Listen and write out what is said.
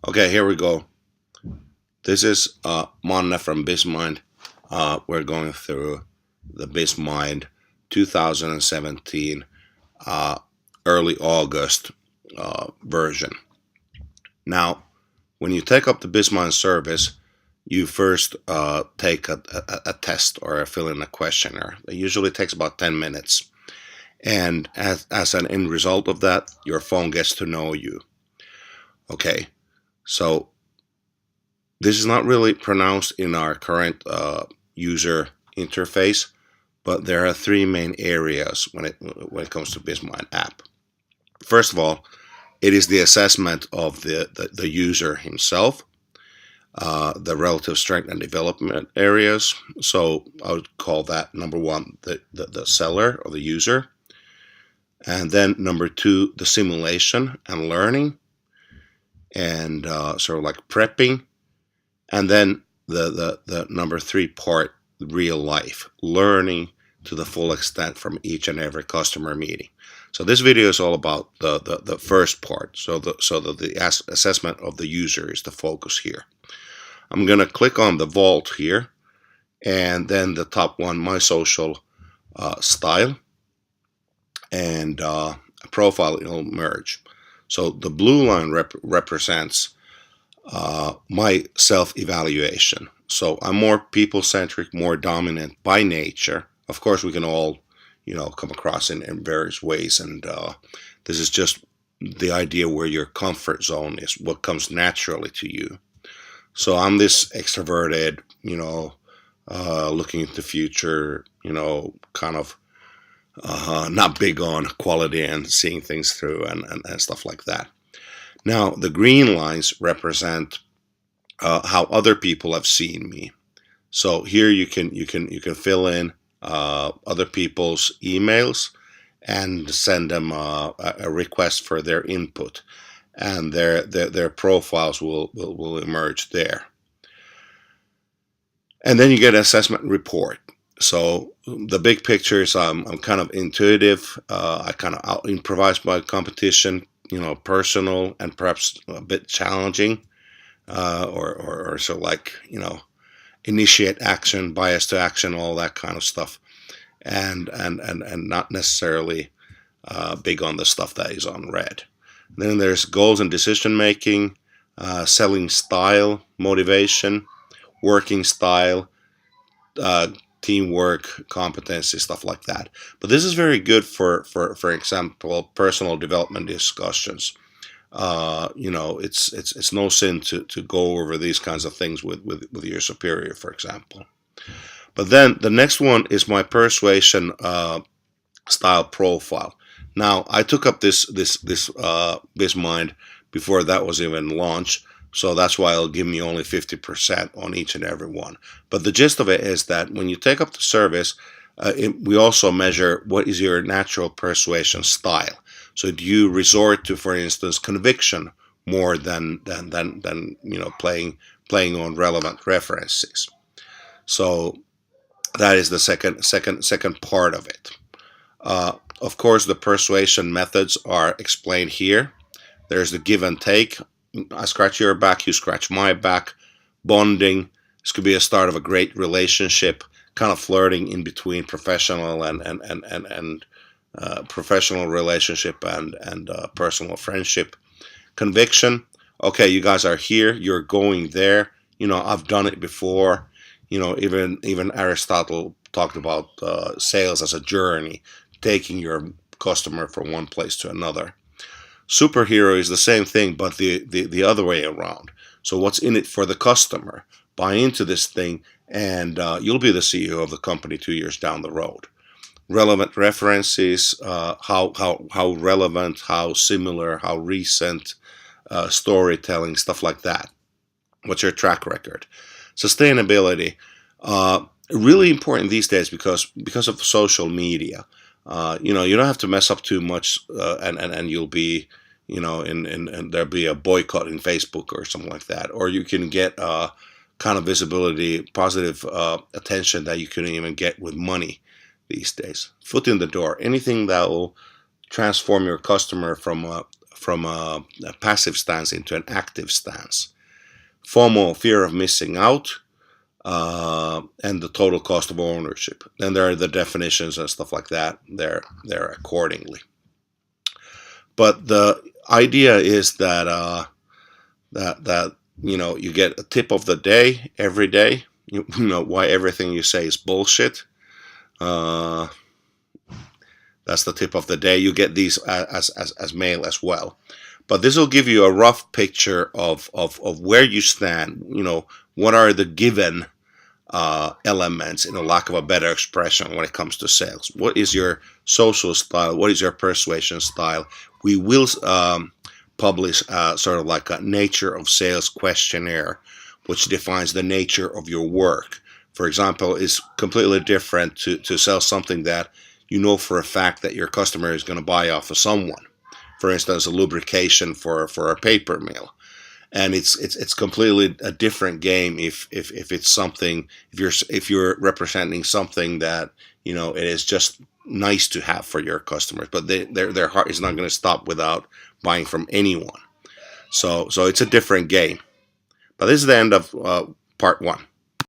Okay, here we go. This is Manne from Bizmind. We're going through the Bizmind 2017 early August version. Now, when you take up the Bizmind service, you first take a test or fill in a questionnaire. It usually takes about 10 minutes. And as an end result of that, your phone gets to know you. Okay, so this is not really pronounced in our current user interface, but there are three main areas when it comes to Bizmind app. First of all, it is the assessment of the user himself, the relative strength and development areas. So I would call that number one, the seller or the user. And then number two, the simulation and learning, and sort of like prepping. And then the number three part, real life, learning to the full extent from each and every customer meeting. So this video is all about the first part. So the assessment of the user is the focus here. I'm going to click on the vault here, and then the top one, my social style, and profile will merge. So the blue line represents my self-evaluation. So I'm more people-centric, more dominant by nature. Of course, we can all, come across in various ways, and this is just the idea where your comfort zone is, what comes naturally to you. So I'm this extroverted, looking into the future, kind of not big on quality and seeing things through and stuff like that. Now, the green lines represent how other people have seen me. So here you can fill in other people's emails and send them a request for their input, and their profiles will emerge there. And then you get an assessment report. So the big picture is I'm kind of intuitive. I kind of out improvise my competition, personal and perhaps a bit challenging, or so like, initiate action, bias to action, all that kind of stuff, and not necessarily big on the stuff that is on red. Then there's goals and decision making, selling style, motivation, working style, teamwork, competency, stuff like that. But this is very good for example, personal development discussions. It's no sin to go over these kinds of things with your superior, for example. But then the next one is my persuasion style profile. Now, I took up this Bizmind before that was even launched, so that's why it'll give me only 50% on each and every one. But the gist of it is that when you take up the service, we also measure what is your natural persuasion style. So do you resort to, for instance, conviction more than playing on relevant references? So that is the second part of it. Of course, the persuasion methods are explained here. There's the give and take. I scratch your back, you scratch my back. Bonding. This could be a start of a great relationship. Kind of flirting in between professional and professional relationship and personal friendship. Conviction. Okay, you guys are here. You're going there. I've done it before. Even Aristotle talked about sales as a journey, taking your customer from one place to another. Superhero is the same thing, but the other way around. So what's in it for the customer? Buy into this thing, and you'll be the CEO of the company 2 years down the road. Relevant references, how relevant, how similar, how recent, storytelling, stuff like that. What's your track record? Sustainability, really important these days because of social media. You don't have to mess up too much, and you'll be, and there'll be a boycott in Facebook or something like that, or you can get kind of visibility, positive attention that you couldn't even get with money these days. Foot in the door, anything that will transform your customer from from a passive stance into an active stance. FOMO, fear of missing out, and the total cost of ownership. Then there are the definitions and stuff like that. There accordingly. But the idea is that that you get a tip of the day every day. You know why everything you say is bullshit. That's the tip of the day. You get these as mail as well. But this will give you a rough picture of where you stand. What are the given elements, in a lack of a better expression, when it comes to sales. What is your social style? What is your persuasion style? We will publish sort of like a nature of sales questionnaire, which defines the nature of your work. For example, it's completely different to sell something that you know for a fact that your customer is going to buy off of someone. For instance, a lubrication for a paper mill. And it's completely a different game if it's something, if you're representing something that it is just nice to have for your customers, but their heart is not going to stop without buying from anyone. So it's a different game. But this is the end of part 1.